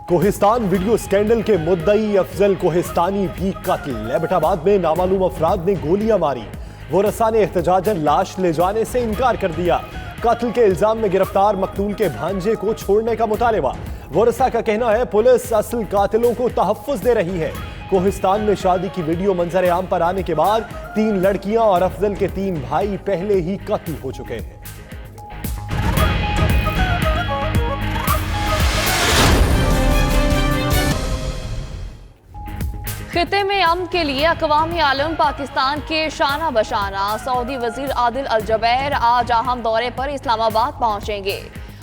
Kohistan video scandal के मुद्दई अफजल कोहिस्तानी भी कत्ल। एबटाबाद में नामालूम अफराद ने गोलियां मारी। वरसा ने एहतजाजन लाश ले जाने से इनकार कर दिया। कत्ल के इल्जाम में गिरफ्तार मकतूल के भांजे को छोड़ने का मुतालबा। वरसा का कहना है पुलिस असल कातिलों को तहफ्फुज दे रही है। कोहिस्तान में शादी की वीडियो मंजर आम पर आने के बाद 3 लड़कियां और अफजल के 3 भाई पहले ही कत्ल हो चुके हैं। खिते में अमन के लिए अक़वाम आलम पाकिस्तान के शाना बशाना सऊदी वजीर आदिल अल जबैर आज अहम दौरे पर इस्लामाबाद पहुंचेंगे।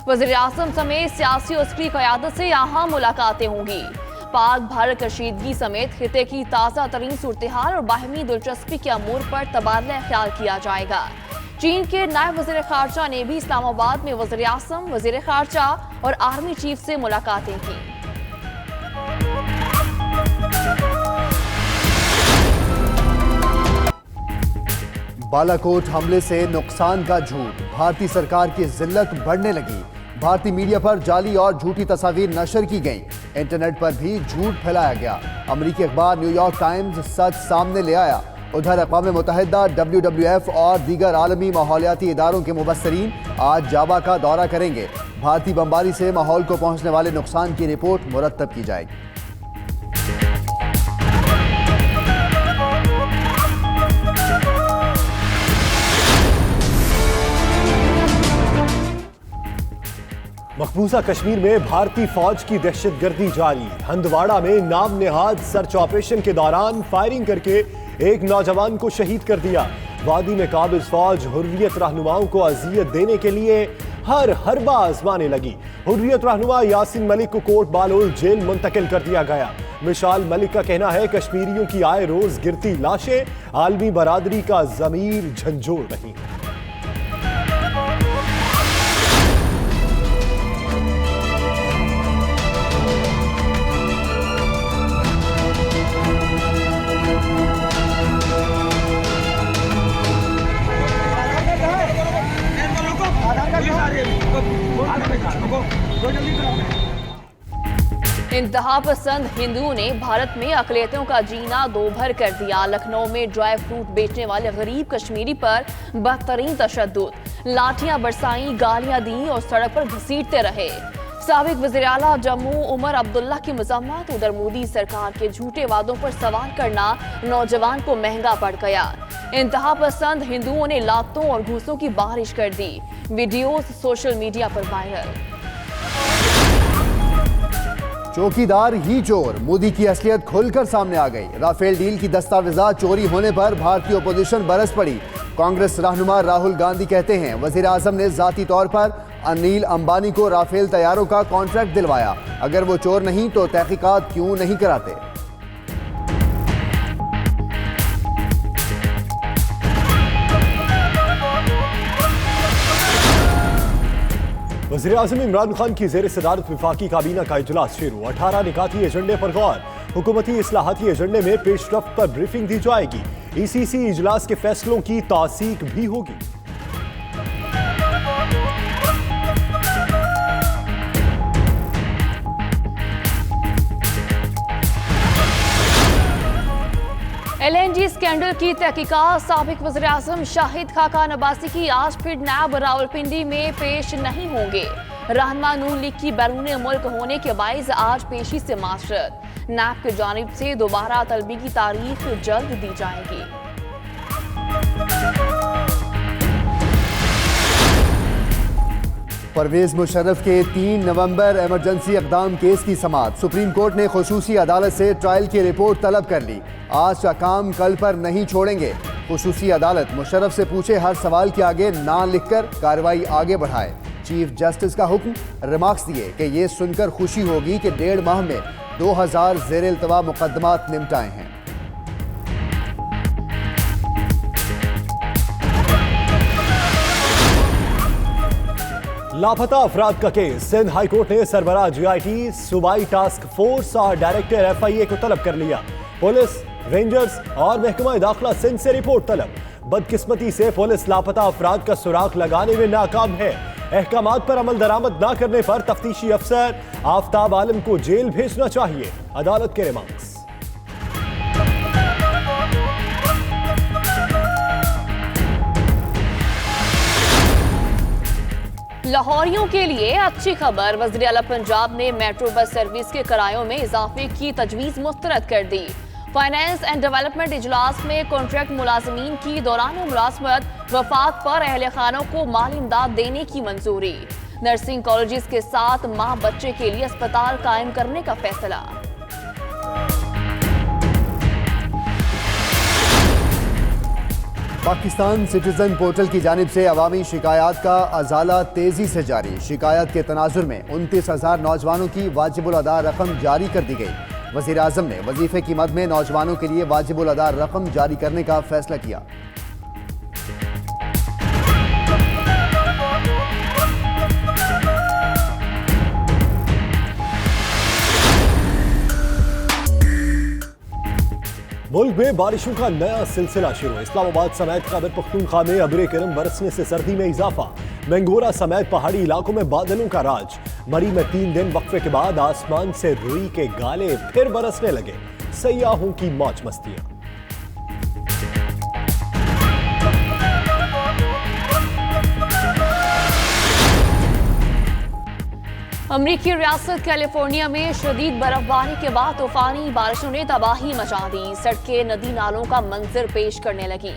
वजीर आज़म समेत सियासी और उसकी क़यादत से अहम मुलाकातें होंगी। पाक भारत कशीदगी समेत खिते की ताज़ा तरीन सूरत-ए-हाल और बाहमी दिलचस्पी के अमूर पर तबादला ख्याल किया जाएगा। चीन के नायब वज़ीर ख़ारजा ने भी इस्लामाबाद में वज़ीर आज़म, वज़ीर ख़ारजा और आर्मी चीफ से मुलाकातें की। बालाकोट हमले से नुकसान का झूठ, भारतीय सरकार की जिल्लत बढ़ने लगी। भारतीय मीडिया पर जाली और झूठी तस्वीर नशर की गई। इंटरनेट पर भी झूठ फैलाया गया। अमेरिकी अखबार न्यूयॉर्क टाइम्स सच सामने ले आया। उधर अक़वाम मुत्तहिदा, WWF और दीगर आलमी माहौलियाती इदारों के मुबस्सरीन आज जाबा का दौरा करेंगे। भारतीय बमबारी से माहौल को पहुंचने वाले नुकसान की रिपोर्ट मुरतब की जाएगी। मकबूजा कश्मीर में भारतीय फौज की दहशतगर्दी जारी। हंदवाड़ा में नाम नेहाद सर्च ऑपरेशन के दौरान फायरिंग करके एक नौजवान को शहीद कर दिया। वादी में काबिज फौज हुर्रियत रहनुमाओं को अजियत देने के लिए हर हरबा आजमाने लगी। हुर्रियत रहनुमा यासिन मलिक को कोट बालोल जेल मुंतकिल कर दिया गया। मिशाल मलिक का कहना है कश्मीरियों की आए रोज गिरती लाशें आलमी बरादरी का जमीर झंझोड़ रही है। इंतहा पसंद हिंदुओं ने भारत में अक़लियतों का जीना दोभर कर दिया। लखनऊ में ड्राई फ्रूट बेचने वाले गरीब कश्मीरी पर बदतरीन तशद्दुद, लाठियां बरसाई, गालियां दी और सड़क पर घसीटते रहे। साबिक वज़ीर आला जम्मू उमर अब्दुल्ला की मज़म्मत। उधर मोदी सरकार के झूठे वादों पर सवाल करना नौजवान को महंगा पड़ गया। इंतहा पसंद हिंदुओं ने लातों और घूसों की बारिश कर दी। वीडियोस सोशल मीडिया पर वायरल। चौकीदार ही चोर, मोदी की असलियत खुलकर सामने आ गई। राफेल डील की दस्तावेजात चोरी होने पर भारतीय ओपोजिशन बरस पड़ी। कांग्रेस रहनुमा राहुल गांधी कहते हैं वजीर आजम ने जाती तौर पर अनिल अंबानी को राफेल तैयारों का कॉन्ट्रैक्ट दिलवाया। अगर वो चोर नहीं तो तहकीकात क्यों नहीं कराते। वज़ीर आज़म इमरान खान की ज़ेर सदारत वफाकी काबीना का इजलास शुरू। 18 निकाती एजेंडे पर गौर। हुकूमती इस्लाहाती एजेंडे में पेशरफ्त पर ब्रीफिंग दी जाएगी। ECC इजलास के फैसलों की तासीक भी होगी। LNG स्कैंडल की तहकीकात। साबिक वज़ीर आज़म शाहिद खाकान अब्बासी की आज फिर नैब रावलपिंडी में पेश नहीं होंगे। रहनुमा नून लीग की बैरून मुल्क होने के बाइस आज पेशी से माशरत। नैब की जानिब से दोबारा तलबी की तारीख जल्द दी जाएगी। परवेज मुशर्रफ के 3 नवंबर इमरजेंसी इक़दाम केस की समाअत। सुप्रीम कोर्ट ने खुसूसी अदालत से ट्रायल की रिपोर्ट तलब कर ली। आज का काम कल पर नहीं छोड़ेंगे। खुसूसी अदालत मुशर्रफ से पूछे हर सवाल के आगे ना लिखकर कार्रवाई आगे बढ़ाए। चीफ जस्टिस का हुक्म। रिमार्क्स दिए कि ये सुनकर खुशी होगी कि 1.5 माह में 2000 ज़ेर इल्तवा मुकदमात निपटाए हैं। लापता अफराद का केस। सिंध हाई कोर्ट ने सरबराह GIT, सूबाई टास्क फोर्स और डायरेक्टर FIA को तलब कर लिया। पुलिस, रेंजर्स और महकमा दाखिला सिंध से रिपोर्ट तलब। बदकिस्मती से पुलिस लापता अफराद का सुराग लगाने में नाकाम है। अहकामात पर अमल दरामद न करने पर तफ्तीशी अफसर आफ्ताब आलम को जेल भेजना चाहिए, अदालत के रिमार्क्स। लाहौरियों के लिए अच्छी खबर, वज़ीर आला पंजाब ने मेट्रो बस सर्विस के किरायों में इजाफे की तजवीज़ मुस्तरद कर दी। फाइनेंस एंड डेवलपमेंट इजलास में कॉन्ट्रैक्ट मुलाजमीन की दौरान मुलाजमत वफात पर अहले खानों को माली इमदाद देने की मंजूरी। नर्सिंग कॉलेजेस के साथ माँ बच्चे के लिए अस्पताल कायम करने का फैसला। पाकिस्तान सिटीजन पोर्टल की जानिब से अवामी शिकायत का अजाला तेजी से जारी। शिकायत के तनाजुर में 29,000 नौजवानों की वाजिबुल अदा रकम जारी कर दी गई। वज़ीर आज़म ने वजीफे की मद में नौजवानों के लिए वाजिबुल अदा रकम जारी करने का फैसला किया। मुल्क में बारिशों का नया सिलसिला शुरू। इस्लामाबाद समेत खैबर पख्तूनख्वा में अबरे करम बरसने से सर्दी में इजाफा। मैंगोरा समेत पहाड़ी इलाकों में बादलों का राज। मरी में 3 दिन वक्फे के बाद आसमान से रुई के गाले फिर बरसने लगे। सयाहों की मौज मस्तियां। अमरीकी रियासत कैलिफोर्निया में शदीद बर्फबारी के बाद तूफानी बारिशों ने तबाही मचा दी। सड़कें नदी नालों का मंजर पेश करने लगी।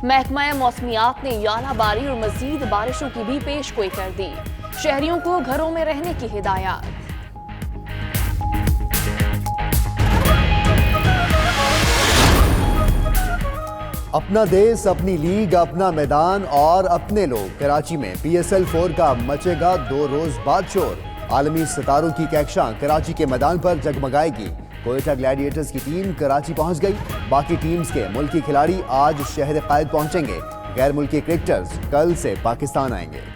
महकमा मौसमियात ने यालाबारी और मजीद बारिशों की भी पेशगोई कर दी। शहरियों को घरों में रहने की हिदायत। अपना देश, अपनी लीग, अपना मैदान और अपने लोग। कराची में PSL 4 का मचेगा 2 रोज बाद शोर। आलमी सितारों की कैक्शां कराची के मैदान पर जगमगाएगी। कोयटा ग्लैडिएटर्स की टीम कराची पहुंच गई। बाकी टीम्स के मुल्की खिलाड़ी आज शहर कायद पहुंचेंगे। गैर मुल्की क्रिकेटर्स कल से पाकिस्तान आएंगे।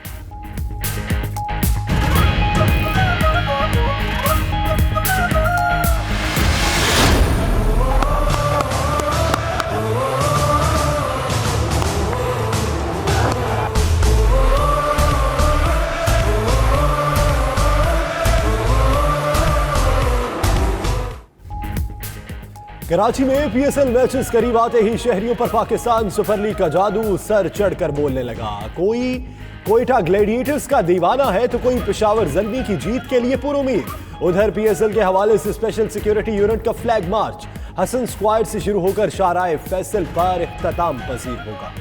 कराची में PSL मैचेस करीब आते ही शहरियों पर पाकिस्तान सुपर लीग का जादू सर चढ़कर बोलने लगा। कोई कोयटा ग्लैडिएटर्स का दीवाना है तो कोई पेशावर ज़ल्मी की जीत के लिए पुरुमीद। उधर PSL के हवाले से स्पेशल सिक्योरिटी यूनिट का फ्लैग मार्च हसन स्क्वायर से शुरू होकर शाहराए फैसल पर इख्तिताम पजीर होगा।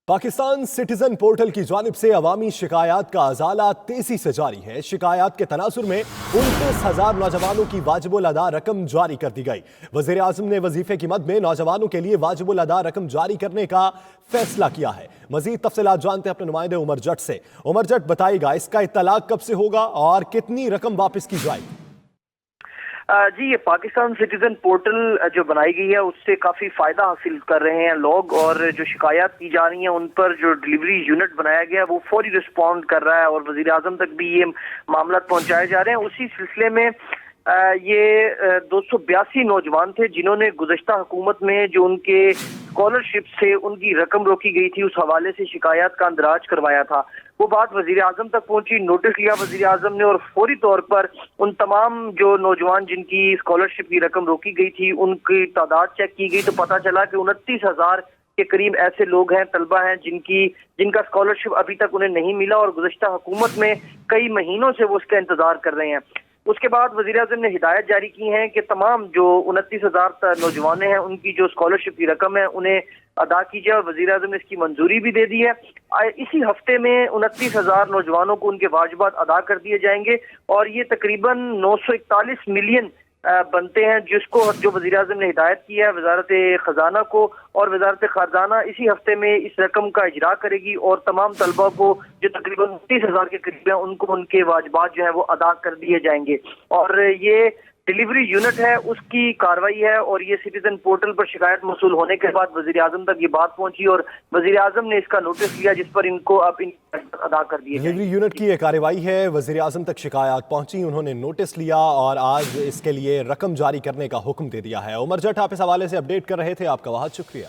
पाकिस्तान सिटीजन पोर्टल की जानिब से अवामी शिकायत का अजाला तेजी से जारी है। शिकायत के तनासुर में 29,000 नौजवानों की वाजिबुल अदा रकम जारी कर दी गई। वज़ीर आज़म ने वजीफे की मद में नौजवानों के लिए वाजिबुल अदा रकम जारी करने का फैसला किया है। मजीद तफसीलात जानते हैं अपने नुमाइंदे उमर जट से। उमर जट, बताइएगा इसका इत्तलाक कब से होगा और कितनी रकम वापस की जाएगी? जी, ये पाकिस्तान सिटीजन पोर्टल जो बनाई गई है उससे काफी फायदा हासिल कर रहे हैं लोग, और जो शिकायत की जा रही है उन पर जो डिलीवरी यूनिट बनाया गया है वो फौरी रिस्पॉन्ड कर रहा है और वजीर आजम तक भी ये मामला पहुंचाए जा रहे हैं। उसी सिलसिले में ये 282 नौजवान थे जिन्होंने गुज़श्ता हुकूमत में जो उनके स्कॉलरशिप से उनकी रकम रोकी गई थी उस हवाले से शिकायत का अंदराज करवाया था। वो बात वजीर आजम तक पहुंची, नोटिस लिया वजीर आजम ने और फौरी तौर पर उन तमाम जो नौजवान जिनकी स्कॉलरशिप की रकम रोकी गई थी उनकी तादाद चेक की गई तो पता चला कि 29,000 के करीब ऐसे लोग हैं, तलबा हैं जिनका स्कॉलरशिप अभी तक उन्हें नहीं मिला और गुज़श्ता हुकूमत में कई महीनों से वो उसका इंतजार कर रहे हैं। उसके बाद वज़ीर आज़म ने हिदायत जारी की है कि तमाम जो 29,000 नौजवान हैं उनकी जो स्कॉलरशिप की रकम है उन्हें अदा की जाए और वज़ीर आज़म ने इसकी मंजूरी भी दे दी है। इसी हफ्ते में 29,000 नौजवानों को उनके वाजिबात अदा कर दिए जाएंगे और ये तकरीबन 941 मिलियन बनते हैं, जिसको जो वज़ीर आज़म ने हिदायत की है वजारत खजाना को, और वजारत खजाना इसी हफ्ते में इस रकम का इजरा करेगी और तमाम तलबा को जो तकरीबन 30,000 के करीब है उनको उनके वाजिबात जो है वो अदा कर दिए जाएंगे। और ये डिलीवरी यूनिट है उसकी कार्रवाई है और ये सिटीजन पोर्टल पर शिकायत मसूल होने के बाद वजीर आजम तक ये बात पहुंची और वजीर आजम ने इसका नोटिस लिया जिस पर इनको अब अदा कर दिए। डिलीवरी यूनिट की यह कार्रवाई है, वजीर आजम तक शिकायत पहुंची, उन्होंने नोटिस लिया और आज इसके लिए रकम जारी करने का हुक्म दे दिया है। उमर जट, आप इस हवाले से अपडेट कर रहे थे, आपका बहुत शुक्रिया।